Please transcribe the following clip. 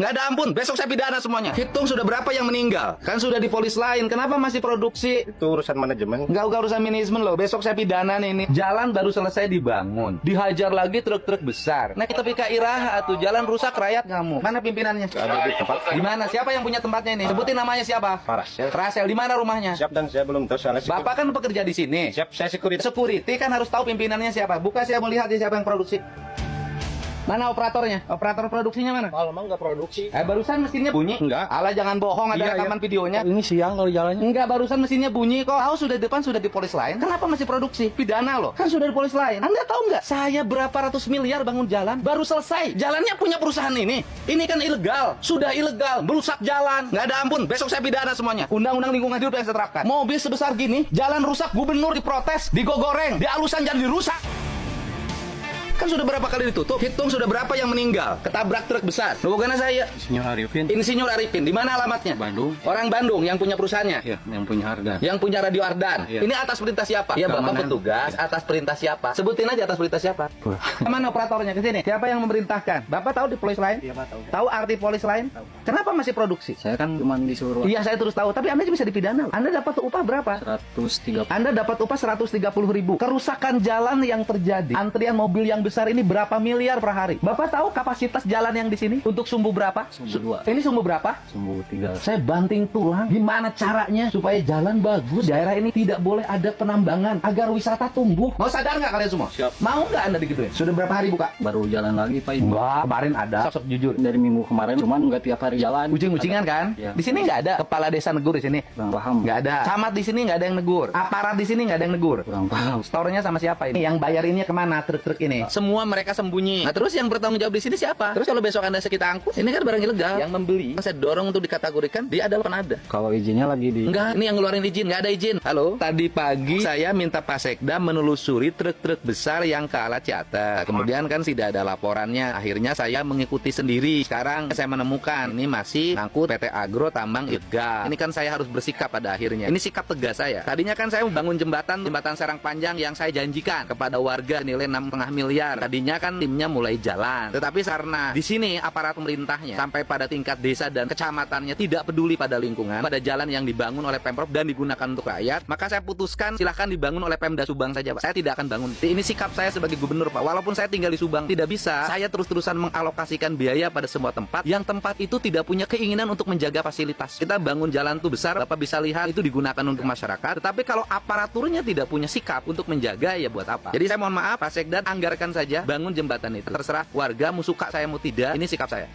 Nggak ada ampun, besok saya pidana semuanya. Hitung sudah berapa yang meninggal. Kan sudah di polis lain, kenapa masih produksi? Itu urusan manajemen. Nggak urusan manajemen loh, besok saya pidana nih ini. Jalan baru selesai dibangun, dihajar lagi truk-truk besar. Nah kita pika iraha tuh, jalan rusak rakyat kamu. Mana pimpinannya? Ada di tempat. Di mana? Siapa yang punya tempatnya ini? Sebutin namanya siapa? Parasel. Rasel, di mana rumahnya? Siap dan saya belum tahu soalnya. Bapak kan pekerja di sini. Siap, saya security. Security kan harus tahu pimpinannya siapa. Buka saya mau lihat ya siapa yang produksi. Mana operatornya? Operator produksinya mana? Kalau emang nggak produksi. Barusan mesinnya bunyi. Enggak. Alah jangan bohong, ada Iya, rekaman videonya. Ini siang kalau jalannya. Enggak, barusan mesinnya bunyi kok. Tahu sudah di depan sudah di polis lain. Kenapa masih produksi? Pidana loh. Kan sudah di polis lain. Anda tahu nggak? Saya berapa ratus miliar bangun jalan baru selesai. Jalannya punya perusahaan ini. Ini kan ilegal. Sudah ilegal, merusak jalan. Nggak ada ampun. Besok saya pidana semuanya. Undang-undang lingkungan hidup yang saya terapkan. Mobil sebesar gini, jalan rusak, gubernur diprotes, digogoreng, di alusan jalan dirusak. Kan sudah berapa kali ditutup? Hitung sudah berapa yang meninggal? Ketabrak truk besar. Loh, bukannya saya. Insinyur Arifin. Insinyur Arifin, di mana alamatnya? Bandung. Orang Bandung yang punya perusahaannya. Ya, yang punya harga. Yang punya Radio Ardan. Iya. Ini atas perintah siapa? Ya Bapak Keamanan. petugas. Atas perintah siapa? Sebutin aja atas perintah siapa. Mana operatornya? Ke sini. Siapa yang memerintahkan? Bapak tahu di polis lain? Iya, Pak, tahu. Tahu arti polis lain? Tahu. Kenapa masih produksi? Saya kan cuma disuruh Iya, saya terus tahu. Tapi Anda bisa dipidana. Anda dapat upah berapa? 130. Anda dapat upah 130.000. Kerusakan jalan yang terjadi, antrian mobil yang besar ini berapa miliar per hari? Bapak tahu kapasitas jalan yang di sini untuk sumbu berapa? Sumbu 2. Ini sumbu berapa? Sumbu 3. Saya banting tulang. Gimana caranya supaya jalan bagus? Daerah ini tidak boleh ada penambangan agar wisata tumbuh. Mau sadar nggak kalian semua? Siap. Mau nggak Anda digituin? Sudah berapa hari buka? Baru jalan lagi Pak ini. Enggak, kemarin ada. Sok jujur. Dari minggu kemarin cuman nggak tiap hari jalan. Ucing-ucingan kan? Iya. Di sini nggak ada kepala desa negur di sini. Kurang paham. Nggak ada. Camat di sini nggak ada yang negur. Aparat di sini nggak ada yang negur. Kurang paham. Store-nya sama siapa ini? Yang bayar ini kemana? Truk-truk ini. Semua mereka sembunyi. Nah terus yang bertanggung jawab di sini siapa? Terus kalau besok Anda kita angkut, ini kan barang ilegal. Yang membeli, saya dorong untuk dikategorikan dia adalah penada. Kalau izinnya lagi di. Enggak, ini yang ngeluarin izin, nggak ada izin. Halo, tadi pagi saya minta Pak Sekda menelusuri truk-truk besar yang ke arah Ciater. Kemudian kan tidak ada laporannya. Akhirnya saya mengikuti sendiri. Sekarang saya menemukan ini masih ngangkut PT Agro Tambang Ilegal. Ini kan saya harus bersikap pada akhirnya. Ini sikap tegas saya. Tadinya kan saya membangun jembatan Serang Panjang yang saya janjikan kepada warga nilai 6,5 miliar. Tadinya kan timnya mulai jalan. Tetapi karena di sini aparat pemerintahnya sampai pada tingkat desa dan kecamatannya tidak peduli pada lingkungan, pada jalan yang dibangun oleh Pemprov dan digunakan untuk rakyat, maka saya putuskan silahkan dibangun oleh Pemda Subang saja, Pak. Saya tidak akan bangun. Ini sikap saya sebagai gubernur, Pak. Walaupun saya tinggal di Subang, tidak bisa saya terus-terusan mengalokasikan biaya pada semua tempat yang tempat itu tidak punya keinginan untuk menjaga fasilitas. Kita bangun jalan tuh besar, Bapak bisa lihat itu digunakan untuk masyarakat. Tetapi kalau aparaturnya tidak punya sikap untuk menjaga, ya buat apa? Jadi saya mohon maaf, Pak Sekda, anggarkan saja bangun jembatan itu. Terserah warga mau suka saya mau tidak, ini sikap saya.